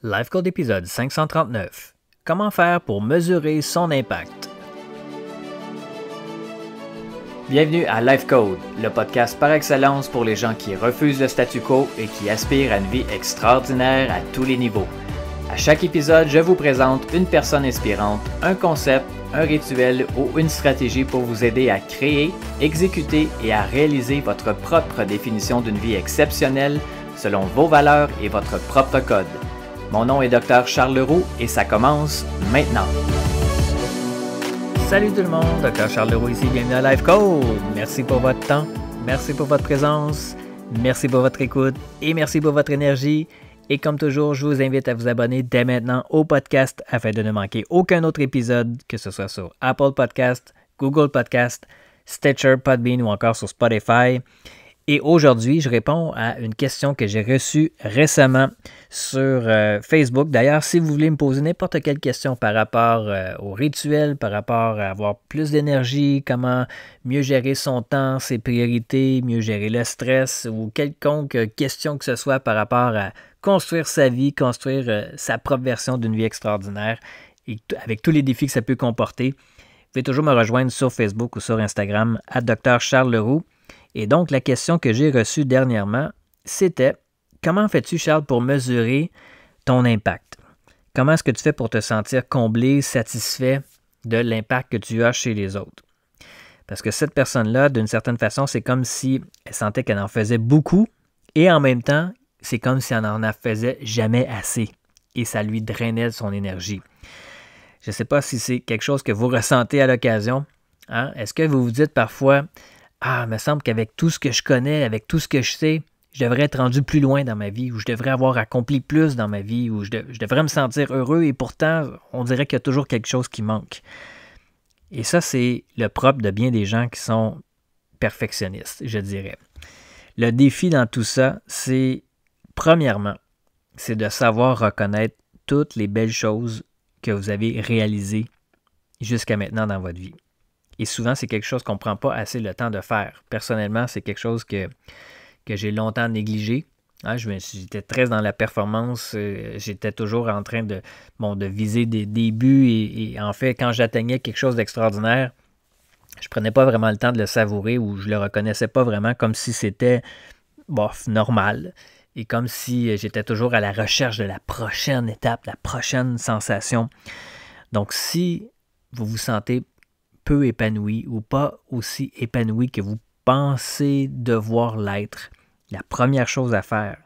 Life Code épisode 539. Comment faire pour mesurer son impact? Bienvenue à Life Code, le podcast par excellence pour les gens qui refusent le statu quo et qui aspirent à une vie extraordinaire à tous les niveaux. À chaque épisode, je vous présente une personne inspirante, un concept, un rituel ou une stratégie pour vous aider à créer, exécuter et à réaliser votre propre définition d'une vie exceptionnelle selon vos valeurs et votre propre code. Mon nom est Dr. Charles Leroux et ça commence maintenant. Salut tout le monde, Dr. Charles Leroux ici, bienvenue à Life Code. Merci pour votre temps, merci pour votre présence, merci pour votre écoute et merci pour votre énergie. Et comme toujours, je vous invite à vous abonner dès maintenant au podcast afin de ne manquer aucun autre épisode, que ce soit sur Apple Podcast, Google Podcast, Stitcher, Podbean ou encore sur Spotify. Et aujourd'hui, je réponds à une question que j'ai reçue récemment sur Facebook. D'ailleurs, si vous voulez me poser n'importe quelle question par rapport au rituel, par rapport à avoir plus d'énergie, comment mieux gérer son temps, ses priorités, mieux gérer le stress ou quelconque question que ce soit par rapport à construire sa vie, construire sa propre version d'une vie extraordinaire et avec tous les défis que ça peut comporter, vous pouvez toujours me rejoindre sur Facebook ou sur Instagram à Dr. Charles Leroux. Et donc, la question que j'ai reçue dernièrement, c'était « Comment fais-tu, Charles, pour mesurer ton impact? Comment est-ce que tu fais pour te sentir comblé, satisfait de l'impact que tu as chez les autres? » Parce que cette personne-là, d'une certaine façon, c'est comme si elle sentait qu'elle en faisait beaucoup et en même temps, c'est comme si elle n'en faisait jamais assez et ça lui drainait de son énergie. Je ne sais pas si c'est quelque chose que vous ressentez à l'occasion. Hein? Est-ce que vous vous dites parfois « Ah, il me semble qu'avec tout ce que je connais, avec tout ce que je sais, je devrais être rendu plus loin dans ma vie, ou je devrais avoir accompli plus dans ma vie, ou je devrais me sentir heureux, et pourtant, on dirait qu'il y a toujours quelque chose qui manque. » Et ça, c'est le propre de bien des gens qui sont perfectionnistes, je dirais. Le défi dans tout ça, c'est, premièrement, c'est de savoir reconnaître toutes les belles choses que vous avez réalisées jusqu'à maintenant dans votre vie. Et souvent, c'est quelque chose qu'on ne prend pas assez le temps de faire. Personnellement, c'est quelque chose que j'ai longtemps négligé. Hein, j'étais très dans la performance. J'étais toujours en train de viser des buts. Et en fait, quand j'atteignais quelque chose d'extraordinaire, je ne prenais pas vraiment le temps de le savourer ou je ne le reconnaissais pas vraiment comme si c'était normal. Et comme si j'étais toujours à la recherche de la prochaine étape, la prochaine sensation. Donc, si vous vous sentez peu épanoui ou pas aussi épanoui que vous pensez devoir l'être, la première chose à faire,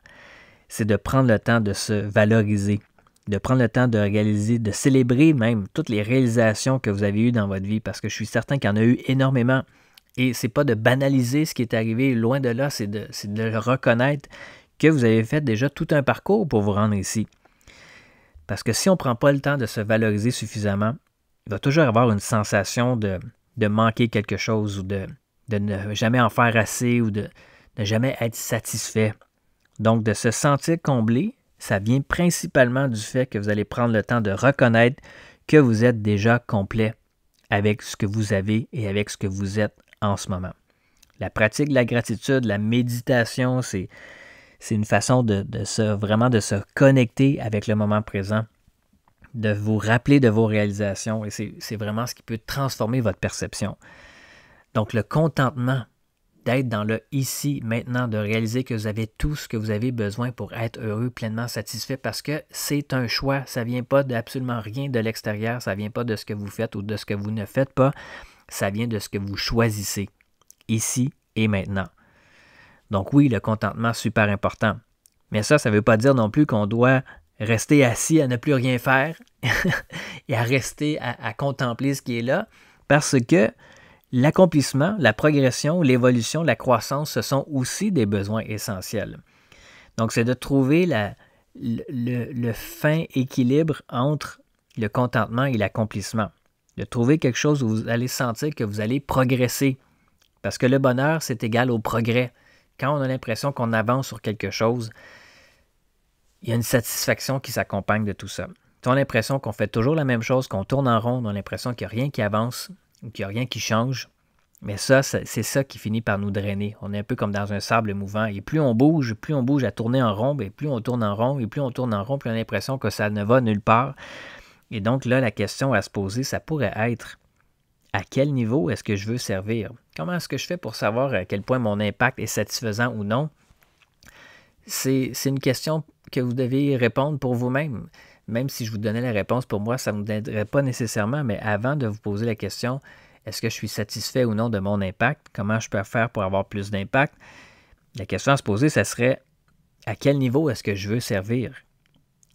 c'est de prendre le temps de se valoriser, de prendre le temps de réaliser, de célébrer même toutes les réalisations que vous avez eues dans votre vie, parce que je suis certain qu'il y en a eu énormément. Et c'est pas de banaliser ce qui est arrivé, loin de là, c'est de le reconnaître que vous avez fait déjà tout un parcours pour vous rendre ici. Parce que si on ne prend pas le temps de se valoriser suffisamment, il va toujours avoir une sensation de manquer quelque chose ou de ne jamais en faire assez ou de ne jamais être satisfait. Donc, de se sentir comblé, ça vient principalement du fait que vous allez prendre le temps de reconnaître que vous êtes déjà complet avec ce que vous avez et avec ce que vous êtes en ce moment. La pratique de la gratitude, la méditation, c'est une façon de se connecter avec le moment présent, de vous rappeler de vos réalisations et c'est vraiment ce qui peut transformer votre perception. Donc, le contentement d'être dans le ici, maintenant, de réaliser que vous avez tout ce que vous avez besoin pour être heureux, pleinement satisfait parce que c'est un choix. Ça ne vient pas d'absolument rien de l'extérieur, ça ne vient pas de ce que vous faites ou de ce que vous ne faites pas, ça vient de ce que vous choisissez, ici et maintenant. Donc oui, le contentement, super important. Mais ça ne veut pas dire non plus qu'on doit rester assis à ne plus rien faire et à rester à contempler ce qui est là, parce que l'accomplissement, la progression, l'évolution, la croissance, ce sont aussi des besoins essentiels. Donc, c'est de trouver le fin équilibre entre le contentement et l'accomplissement. De trouver quelque chose où vous allez sentir que vous allez progresser. Parce que le bonheur, c'est égal au progrès. Quand on a l'impression qu'on avance sur quelque chose, il y a une satisfaction qui s'accompagne de tout ça. On a l'impression qu'on fait toujours la même chose, qu'on tourne en rond, on a l'impression qu'il n'y a rien qui avance ou qu'il n'y a rien qui change. Mais ça, c'est ça qui finit par nous drainer. On est un peu comme dans un sable mouvant. Et plus on bouge à tourner en rond, et plus on tourne en rond, et plus on tourne en rond, plus on a l'impression que ça ne va nulle part. Et donc là, la question à se poser, ça pourrait être, à quel niveau est-ce que je veux servir? Comment est-ce que je fais pour savoir à quel point mon impact est satisfaisant ou non? C'est une question que vous devez répondre pour vous-même. Même si je vous donnais la réponse, pour moi, ça ne vous aiderait pas nécessairement, mais avant de vous poser la question, est-ce que je suis satisfait ou non de mon impact? Comment je peux faire pour avoir plus d'impact? La question à se poser, ça serait, à quel niveau est-ce que je veux servir?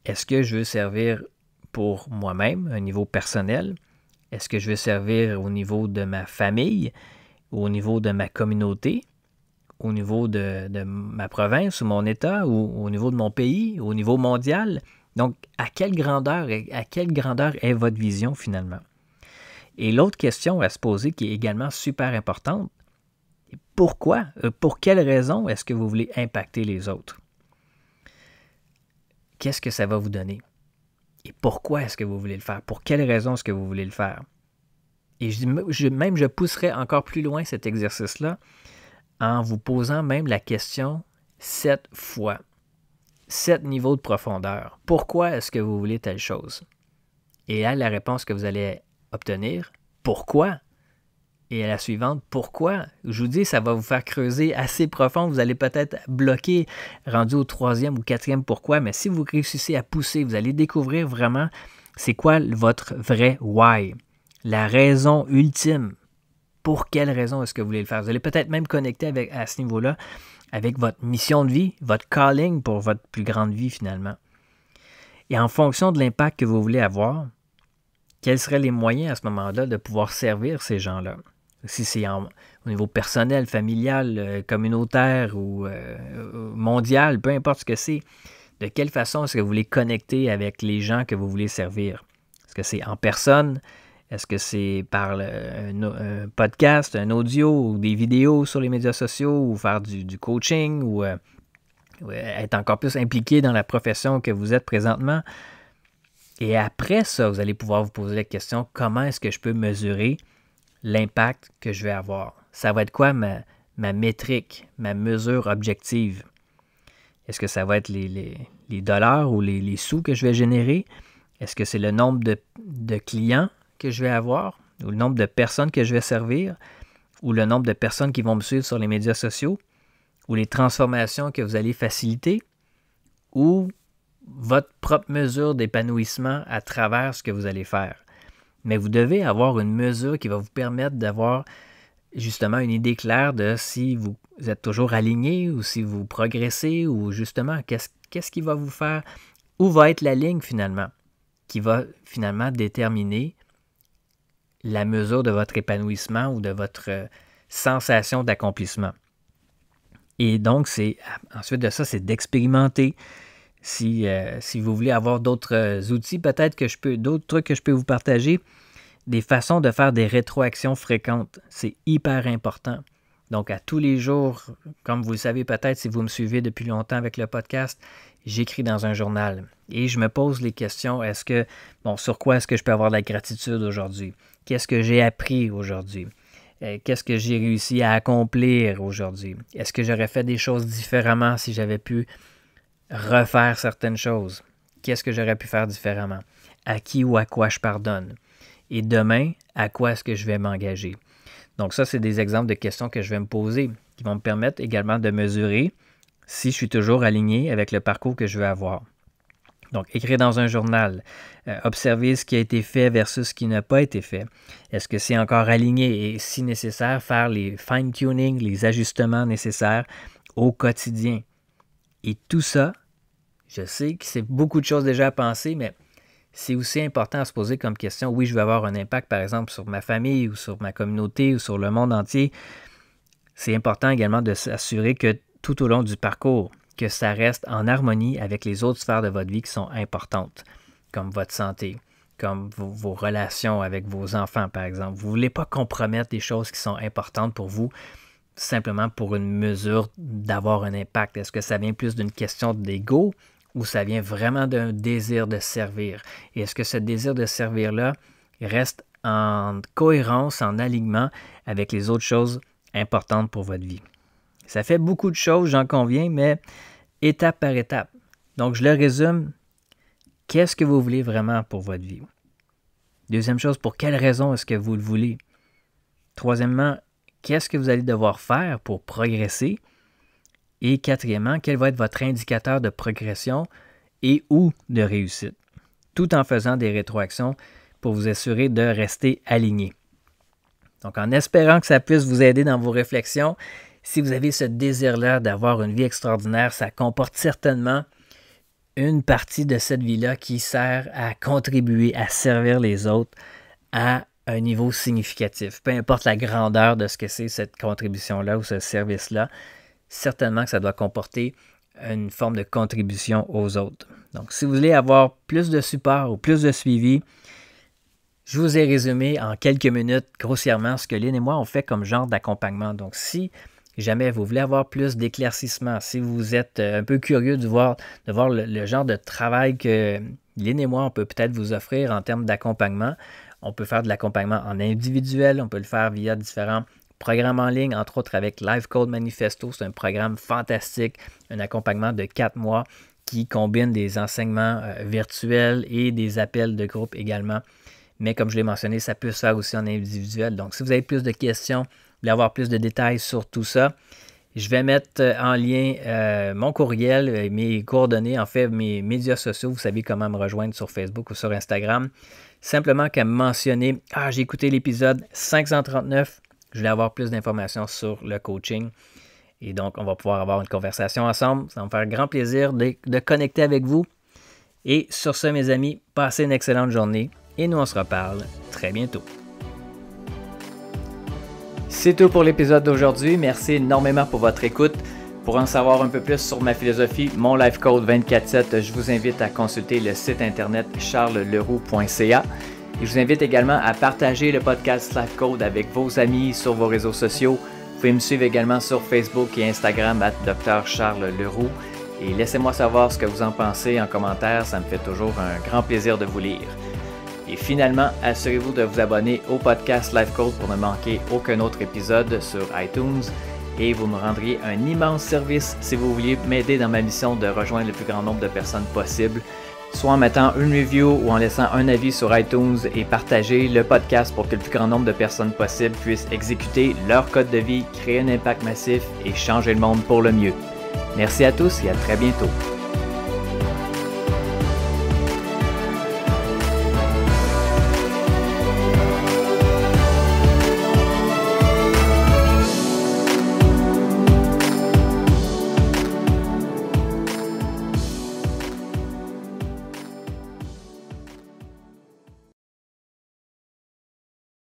Est-ce que je veux servir pour moi-même, un niveau personnel? Est-ce que je veux servir au niveau de ma famille, au niveau de ma communauté, au niveau de ma province ou mon État, ou au niveau de mon pays, au niveau mondial? Donc, à quelle grandeur est votre vision finalement? Et l'autre question à se poser qui est également super importante, pourquoi, pour quelle raison est-ce que vous voulez impacter les autres? Qu'est-ce que ça va vous donner? Et pourquoi est-ce que vous voulez le faire? Pour quelle raison est-ce que vous voulez le faire? Et je pousserais encore plus loin cet exercice-là en vous posant même la question 7 fois. 7 niveaux de profondeur. Pourquoi est-ce que vous voulez telle chose? Et là, la réponse que vous allez obtenir, pourquoi? Et à la suivante, pourquoi? Je vous dis, ça va vous faire creuser assez profond. Vous allez peut-être bloquer, rendu au 3e ou 4e pourquoi, mais si vous réussissez à pousser, vous allez découvrir vraiment c'est quoi votre vrai why, la raison ultime. Pour quelle raison est-ce que vous voulez le faire? Vous allez peut-être même connecter à ce niveau-là avec votre mission de vie, votre calling pour votre plus grande vie finalement. Et en fonction de l'impact que vous voulez avoir, quels seraient les moyens à ce moment-là de pouvoir servir ces gens-là? Si c'est au niveau personnel, familial, communautaire ou mondial, peu importe ce que c'est, de quelle façon est-ce que vous voulez connecter avec les gens que vous voulez servir? Est-ce que c'est en personne? Est-ce que c'est par un podcast, un audio ou des vidéos sur les médias sociaux ou faire du coaching ou être encore plus impliqué dans la profession que vous êtes présentement? Et après ça, vous allez pouvoir vous poser la question, comment est-ce que je peux mesurer l'impact que je vais avoir? Ça va être quoi ma métrique, ma mesure objective? Est-ce que ça va être les dollars ou les sous que je vais générer? Est-ce que c'est le nombre de clients que je vais avoir, ou le nombre de personnes que je vais servir, ou le nombre de personnes qui vont me suivre sur les médias sociaux, ou les transformations que vous allez faciliter, ou votre propre mesure d'épanouissement à travers ce que vous allez faire. Mais vous devez avoir une mesure qui va vous permettre d'avoir justement une idée claire de si vous êtes toujours aligné ou si vous progressez ou justement qu'est-ce qui va vous faire, où va être la ligne finalement, qui va finalement déterminer la mesure de votre épanouissement ou de votre sensation d'accomplissement. Et donc, ensuite de ça, c'est d'expérimenter. Si vous voulez avoir d'autres outils, peut-être d'autres trucs que je peux vous partager, des façons de faire des rétroactions fréquentes. C'est hyper important. Donc, à tous les jours, comme vous le savez peut-être si vous me suivez depuis longtemps avec le podcast, j'écris dans un journal et je me pose les questions, sur quoi est-ce que je peux avoir de la gratitude aujourd'hui? Qu'est-ce que j'ai appris aujourd'hui? Qu'est-ce que j'ai réussi à accomplir aujourd'hui? Est-ce que j'aurais fait des choses différemment si j'avais pu refaire certaines choses? Qu'est-ce que j'aurais pu faire différemment? À qui ou à quoi je pardonne? Et demain, à quoi est-ce que je vais m'engager? Donc ça, c'est des exemples de questions que je vais me poser qui vont me permettre également de mesurer si je suis toujours aligné avec le parcours que je veux avoir. Donc, écrire dans un journal, observer ce qui a été fait versus ce qui n'a pas été fait. Est-ce que c'est encore aligné et si nécessaire, faire les fine-tuning, les ajustements nécessaires au quotidien. Et tout ça, je sais que c'est beaucoup de choses déjà à penser, mais c'est aussi important à se poser comme question. Oui, je vais avoir un impact, par exemple, sur ma famille ou sur ma communauté ou sur le monde entier. C'est important également de s'assurer que tout au long du parcours, que ça reste en harmonie avec les autres sphères de votre vie qui sont importantes, comme votre santé, comme vos relations avec vos enfants, par exemple. Vous ne voulez pas compromettre des choses qui sont importantes pour vous, simplement pour une mesure d'avoir un impact. Est-ce que ça vient plus d'une question d'ego ou ça vient vraiment d'un désir de servir? Et est-ce que ce désir de servir-là reste en cohérence, en alignement avec les autres choses importantes pour votre vie. Ça fait beaucoup de choses, j'en conviens, mais étape par étape. Donc, je le résume. Qu'est-ce que vous voulez vraiment pour votre vie? Deuxième chose, pour quelle raison est-ce que vous le voulez? Troisièmement, qu'est-ce que vous allez devoir faire pour progresser? Et quatrièmement, quel va être votre indicateur de progression et ou de réussite? Tout en faisant des rétroactions pour vous assurer de rester aligné. Donc, en espérant que ça puisse vous aider dans vos réflexions, si vous avez ce désir-là d'avoir une vie extraordinaire, ça comporte certainement une partie de cette vie-là qui sert à contribuer, à servir les autres à un niveau significatif. Peu importe la grandeur de ce que c'est cette contribution-là ou ce service-là, certainement que ça doit comporter une forme de contribution aux autres. Donc, si vous voulez avoir plus de support ou plus de suivi, je vous ai résumé en quelques minutes grossièrement ce que Lynn et moi on fait comme genre d'accompagnement. Donc, si jamais vous voulez avoir plus d'éclaircissement, si vous êtes un peu curieux de voir le genre de travail que Lynn et moi, on peut peut-être vous offrir en termes d'accompagnement, on peut faire de l'accompagnement en individuel, on peut le faire via différents programmes en ligne, entre autres avec Life Code Manifesto. C'est un programme fantastique, un accompagnement de 4 mois qui combine des enseignements virtuels et des appels de groupe également. Mais comme je l'ai mentionné, ça peut se faire aussi en individuel. Donc, si vous avez plus de questions, vous voulez avoir plus de détails sur tout ça, je vais mettre en lien mon courriel, mes coordonnées, en fait, mes médias sociaux. Vous savez comment me rejoindre sur Facebook ou sur Instagram. Simplement qu'à me mentionner « Ah, j'ai écouté l'épisode 539, je voulais avoir plus d'informations sur le coaching. » Et donc, on va pouvoir avoir une conversation ensemble. Ça va me faire grand plaisir de connecter avec vous. Et sur ce, mes amis, passez une excellente journée. Et nous, on se reparle très bientôt. C'est tout pour l'épisode d'aujourd'hui. Merci énormément pour votre écoute. Pour en savoir un peu plus sur ma philosophie, mon Life Code 24/7, je vous invite à consulter le site internet charlesleroux.ca. Et je vous invite également à partager le podcast Life Code avec vos amis sur vos réseaux sociaux. Vous pouvez me suivre également sur Facebook et Instagram @Dr Charles Leroux. Et laissez-moi savoir ce que vous en pensez en commentaire. Ça me fait toujours un grand plaisir de vous lire. Et finalement, assurez-vous de vous abonner au podcast Life Code pour ne manquer aucun autre épisode sur iTunes. Et vous me rendriez un immense service si vous vouliez m'aider dans ma mission de rejoindre le plus grand nombre de personnes possible, soit en mettant une review ou en laissant un avis sur iTunes et partager le podcast pour que le plus grand nombre de personnes possible puissent exécuter leur code de vie, créer un impact massif et changer le monde pour le mieux. Merci à tous et à très bientôt.